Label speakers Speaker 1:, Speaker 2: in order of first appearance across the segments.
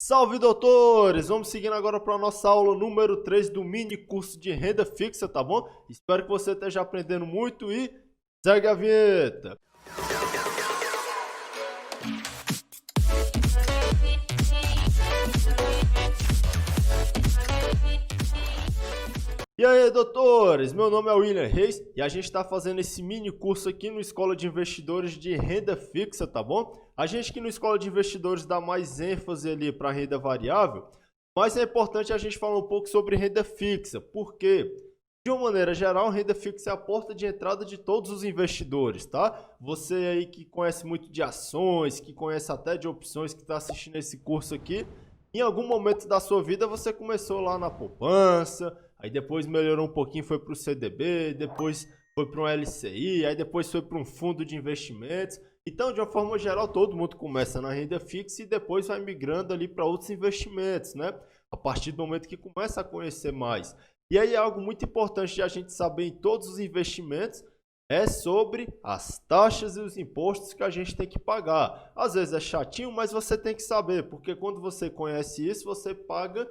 Speaker 1: Salve, doutores! Vamos seguindo agora para a nossa aula número 3 do mini curso de renda fixa, tá bom? Espero que você esteja aprendendo muito e segue a vinheta! E aí, doutores? Meu nome é William Reis e a gente está fazendo esse mini curso aqui no Escola de Investidores de Renda Fixa, tá bom? A gente aqui no Escola de Investidores dá mais ênfase ali para renda variável, mas é importante a gente falar um pouco sobre renda fixa, porque, de uma maneira geral, renda fixa é a porta de entrada de todos os investidores, tá? Você aí que conhece muito de ações, que conhece até de opções, que está assistindo esse curso aqui, em algum momento da sua vida você começou lá na poupança, aí depois melhorou um pouquinho, foi para o CDB, depois foi para um LCI, aí depois foi para um fundo de investimentos. Então, de uma forma geral, todo mundo começa na renda fixa e depois vai migrando ali para outros investimentos, né? A partir do momento que começa a conhecer mais. E aí algo muito importante de a gente saber em todos os investimentos é sobre as taxas e os impostos que a gente tem que pagar. Às vezes é chatinho, mas você tem que saber, porque quando você conhece isso, você paga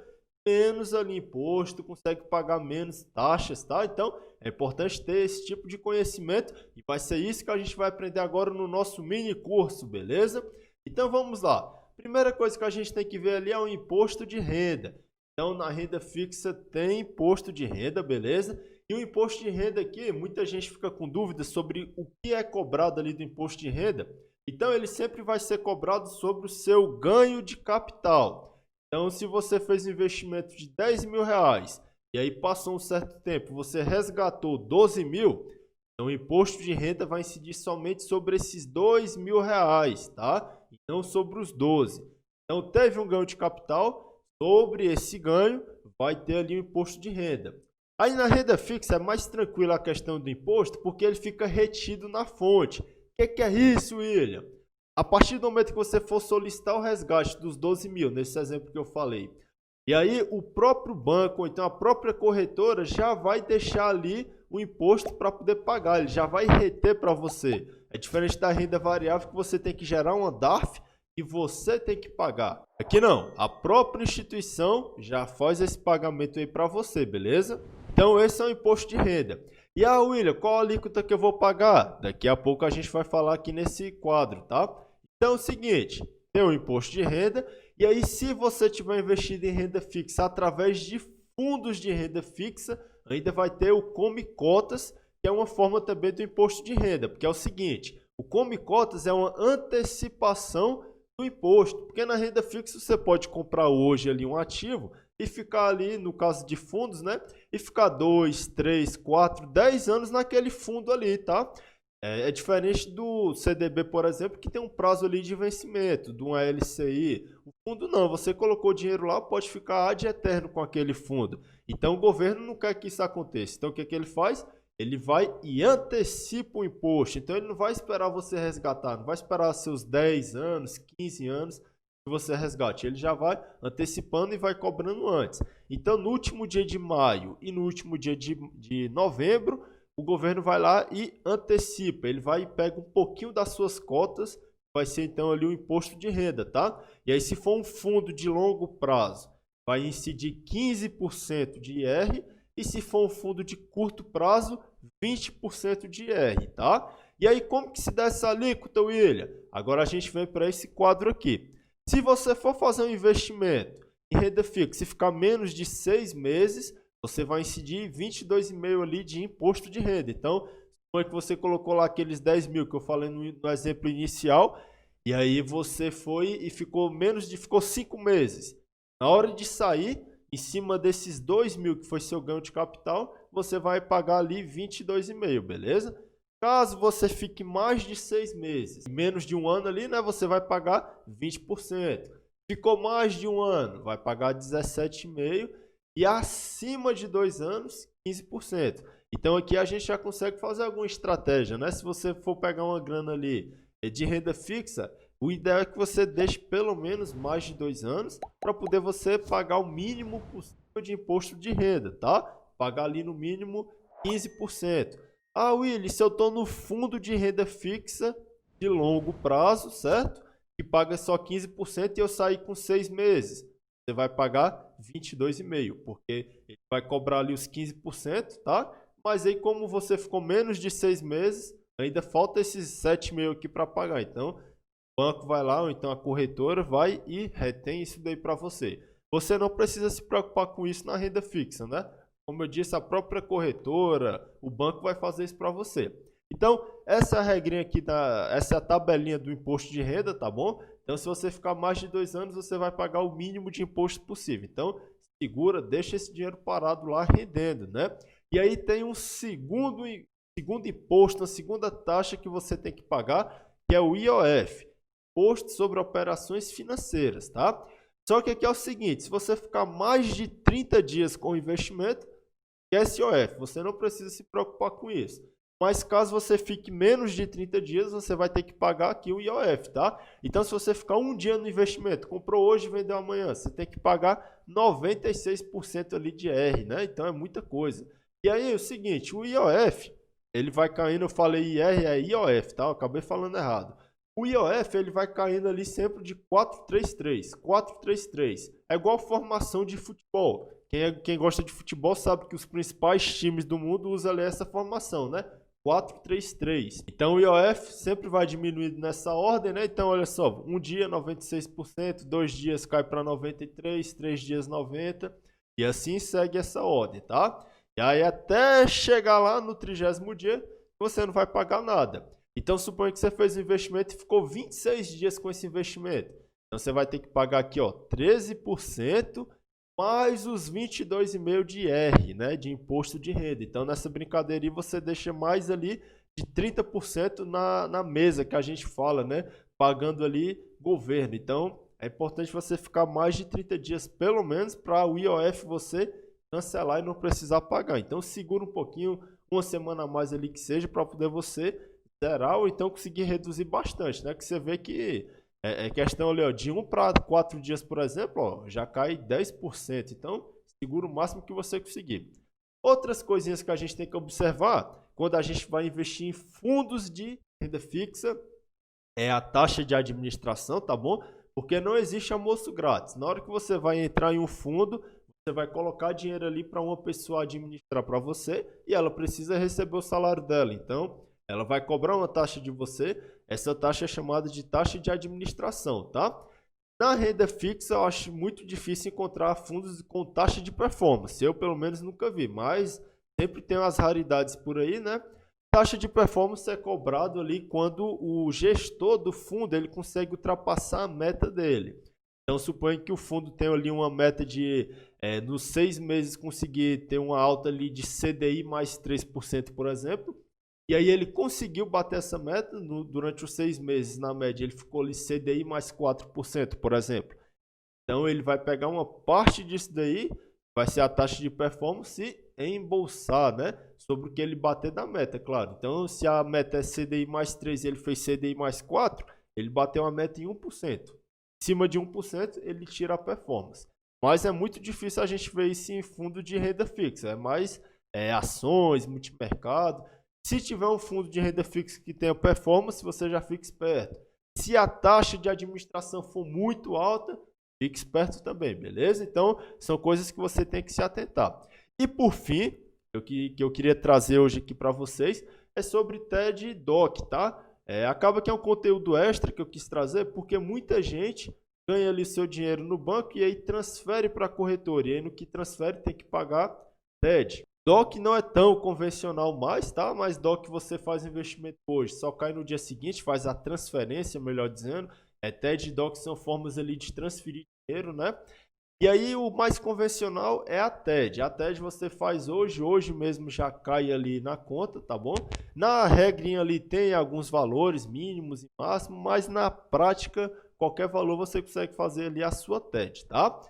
Speaker 1: menos ali imposto, consegue pagar menos taxas, tá? Então, é importante ter esse tipo de conhecimento e vai ser isso que a gente vai aprender agora no nosso mini curso, beleza? Então, vamos lá. Primeira coisa que a gente tem que ver ali é o imposto de renda. Então, na renda fixa tem imposto de renda, beleza? E o imposto de renda aqui, muita gente fica com dúvidas sobre o que é cobrado ali do imposto de renda. Então, ele sempre vai ser cobrado sobre o seu ganho de capital. Então, se você fez um investimento de 10 mil reais e aí passou um certo tempo, você resgatou 12 mil, então o imposto de renda vai incidir somente sobre esses 2 mil reais, tá? E não sobre os 12. Então, teve um ganho de capital, sobre esse ganho vai ter ali o imposto de renda. Aí na renda fixa é mais tranquila a questão do imposto, porque ele fica retido na fonte. O que é isso, William? A partir do momento que você for solicitar o resgate dos 12 mil, nesse exemplo que eu falei, e aí o próprio banco, ou então a própria corretora, já vai deixar ali o imposto para poder pagar, ele já vai reter para você. É diferente da renda variável que você tem que gerar uma DARF e você tem que pagar. Aqui não, a própria instituição já faz esse pagamento aí para você, beleza? Então esse é o imposto de renda. E William, qual a alíquota que eu vou pagar? Daqui a pouco a gente vai falar aqui nesse quadro, tá? Então é o seguinte, tem o imposto de renda, e aí se você tiver investido em renda fixa através de fundos de renda fixa, ainda vai ter o Come Cotas, que é uma forma também do imposto de renda, porque é o seguinte, o Come Cotas é uma antecipação do imposto, porque na renda fixa você pode comprar hoje ali um ativo e ficar ali, no caso de fundos, né? E ficar 2, 3, 4, 10 anos naquele fundo ali, tá? É diferente do CDB, por exemplo, que tem um prazo ali de vencimento, de uma LCI. O fundo não, você colocou dinheiro lá, pode ficar ad eterno com aquele fundo. Então o governo não quer que isso aconteça. Então o que ele faz? Ele vai e antecipa o imposto. Então ele não vai esperar você resgatar, não vai esperar seus 10 anos, 15 anos que você resgate. Ele já vai antecipando e vai cobrando antes. Então no último dia de maio e no último dia de novembro, o governo vai lá e antecipa, ele vai e pega um pouquinho das suas cotas, vai ser então ali o imposto de renda, tá? E aí se for um fundo de longo prazo, vai incidir 15% de IR, e se for um fundo de curto prazo, 20% de IR, tá? E aí como que se dá essa alíquota, William? Agora a gente vem para esse quadro aqui. Se você for fazer um investimento em renda fixa e ficar menos de 6 meses, você vai incidir 22,5 ali de imposto de renda. Então, suponha que você colocou lá aqueles 10 mil que eu falei no exemplo inicial, e aí você foi e ficou ficou 5 meses. Na hora de sair, em cima desses 2 mil que foi seu ganho de capital, você vai pagar ali 22,5, beleza? Caso você fique mais de 6 meses, menos de um ano ali, né, você vai pagar 20%. Ficou mais de um ano, vai pagar 17,5%. E acima de 2 anos, 15%. Então aqui a gente já consegue fazer alguma estratégia, né? Se você for pegar uma grana ali de renda fixa, o ideal é que você deixe pelo menos mais de 2 anos para poder você pagar o mínimo possível de imposto de renda, tá? Pagar ali no mínimo 15%. Willy, se eu estou no fundo de renda fixa de longo prazo, certo? que paga só 15% e eu sair com 6 meses. Você vai pagar 22,5%, porque ele vai cobrar ali os 15%, tá? Mas aí como você ficou menos de 6 meses, ainda falta esses 7,5% aqui para pagar. Então, o banco vai lá, ou então a corretora vai e retém isso daí para você. Você não precisa se preocupar com isso na renda fixa, né? Como eu disse, a própria corretora, o banco vai fazer isso para você. Então, essa é a regrinha aqui, essa é a tabelinha do imposto de renda, tá bom? Então, se você ficar mais de 2 anos, você vai pagar o mínimo de imposto possível. Então, segura, deixa esse dinheiro parado lá rendendo, né? E aí tem um segundo imposto, uma segunda taxa que você tem que pagar, que é o IOF, Imposto sobre Operações Financeiras, tá? Só que aqui é o seguinte, se você ficar mais de 30 dias com o investimento, esquece IOF, você não precisa se preocupar com isso. Mas caso você fique menos de 30 dias, você vai ter que pagar aqui o IOF, tá? Então, se você ficar um dia no investimento, comprou hoje e vendeu amanhã, você tem que pagar 96% ali de R, né? Então, é muita coisa. E aí, é o seguinte, o IOF, ele vai caindo, eu falei IR, é IOF, tá? Eu acabei falando errado. O IOF, ele vai caindo ali sempre de 433, 433. É igual formação de futebol. Quem gosta de futebol sabe que os principais times do mundo usam ali essa formação, né? 433. Então o IOF sempre vai diminuindo nessa ordem, né? Então olha só, um dia 96%, 2 dias cai para 93%, 3 dias 90%, e assim segue essa ordem, tá? E aí até chegar lá no 30º dia, você não vai pagar nada. Então suponha que você fez um investimento e ficou 26 dias com esse investimento. Então você vai ter que pagar aqui, ó, 13% mais os 22,5% de R, né, de imposto de renda. Então nessa brincadeira você deixa mais ali de 30% na mesa que a gente fala, né, pagando ali governo. Então é importante você ficar mais de 30 dias pelo menos para o IOF você cancelar e não precisar pagar. Então segura um pouquinho, uma semana a mais ali que seja, para poder você zerar ou então conseguir reduzir bastante, né, que você vê que é questão ali, ó, de 1 para 4 dias, por exemplo, ó, já cai 10%. Então, segura o máximo que você conseguir. Outras coisinhas que a gente tem que observar quando a gente vai investir em fundos de renda fixa é a taxa de administração, tá bom? Porque não existe almoço grátis. Na hora que você vai entrar em um fundo, você vai colocar dinheiro ali para uma pessoa administrar para você e ela precisa receber o salário dela. Então, ela vai cobrar uma taxa de você. Essa taxa é chamada de taxa de administração, tá? Na renda fixa, eu acho muito difícil encontrar fundos com taxa de performance. Eu, pelo menos, nunca vi, mas sempre tem umas raridades por aí, né? Taxa de performance é cobrado ali quando o gestor do fundo ele consegue ultrapassar a meta dele. Então, suponha que o fundo tem ali uma meta de, nos 6 meses, conseguir ter uma alta ali de CDI mais 3%, por exemplo. E aí ele conseguiu bater essa meta durante os 6 meses, na média. Ele ficou ali CDI mais 4%, por exemplo. Então ele vai pegar uma parte disso daí, vai ser a taxa de performance e embolsar, né? Sobre o que ele bater da meta, claro. Então se a meta é CDI mais 3 e ele fez CDI mais 4, ele bateu a meta em 1%. Em cima de 1%, ele tira a performance. Mas é muito difícil a gente ver isso em fundo de renda fixa. É mais ações, multimercado. Se tiver um fundo de renda fixa que tenha performance, você já fica esperto. Se a taxa de administração for muito alta, fique esperto também, beleza? Então, são coisas que você tem que se atentar. E por fim, o que eu queria trazer hoje aqui para vocês é sobre TED e DOC, tá? Acaba que é um conteúdo extra que eu quis trazer, porque muita gente ganha ali seu dinheiro no banco e aí transfere para a corretora. E aí no que transfere tem que pagar TED. DOC não é tão convencional mais, tá? Mas DOC você faz investimento hoje, só cai no dia seguinte, faz a transferência, melhor dizendo. TED e DOC são formas ali de transferir dinheiro, né? E aí o mais convencional é a TED. A TED você faz hoje mesmo já cai ali na conta, tá bom? Na regrinha ali tem alguns valores mínimos e máximos, mas na prática qualquer valor você consegue fazer ali a sua TED, tá?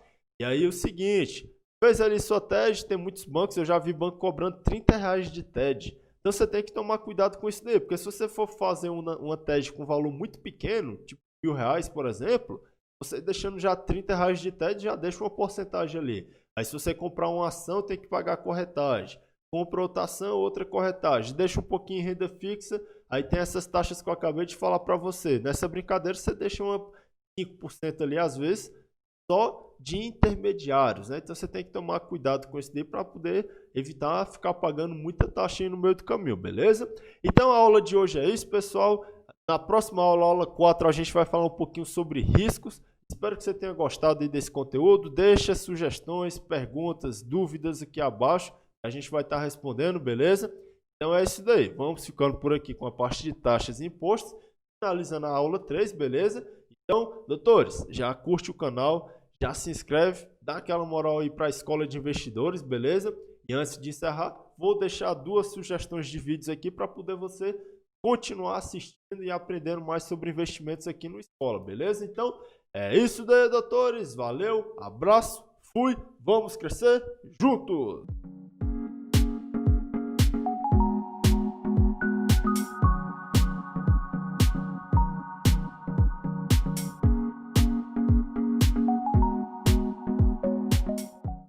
Speaker 1: E aí o seguinte, fez ali sua TED, tem muitos bancos, eu já vi banco cobrando R$30 de TED. Então você tem que tomar cuidado com isso daí, porque se você for fazer uma TED com valor muito pequeno, tipo R$1.000, por exemplo, você deixando já R$30 de TED, já deixa uma porcentagem ali. Aí se você comprar uma ação, tem que pagar a corretagem. Compra outra ação, outra corretagem. Deixa um pouquinho em renda fixa, Aí tem essas taxas que eu acabei de falar para você. Nessa brincadeira você deixa uma 5% ali às vezes só de intermediários, né? Então você tem que tomar cuidado com isso daí para poder evitar ficar pagando muita taxa aí no meio do caminho, beleza? Então a aula de hoje é isso, pessoal. Na próxima aula, aula 4, a gente vai falar um pouquinho sobre riscos. Espero que você tenha gostado aí desse conteúdo. Deixa sugestões, perguntas, dúvidas aqui abaixo. A gente vai estar respondendo, beleza? Então é isso daí. Vamos ficando por aqui com a parte de taxas e impostos. Finalizando a aula 3, beleza? Então, doutores, já curte o canal, já se inscreve, dá aquela moral aí para a Escola de Investidores, beleza? E antes de encerrar, vou deixar 2 sugestões de vídeos aqui para poder você continuar assistindo e aprendendo mais sobre investimentos aqui no Escola, beleza? Então, é isso daí, doutores. Valeu, abraço, fui, vamos crescer juntos!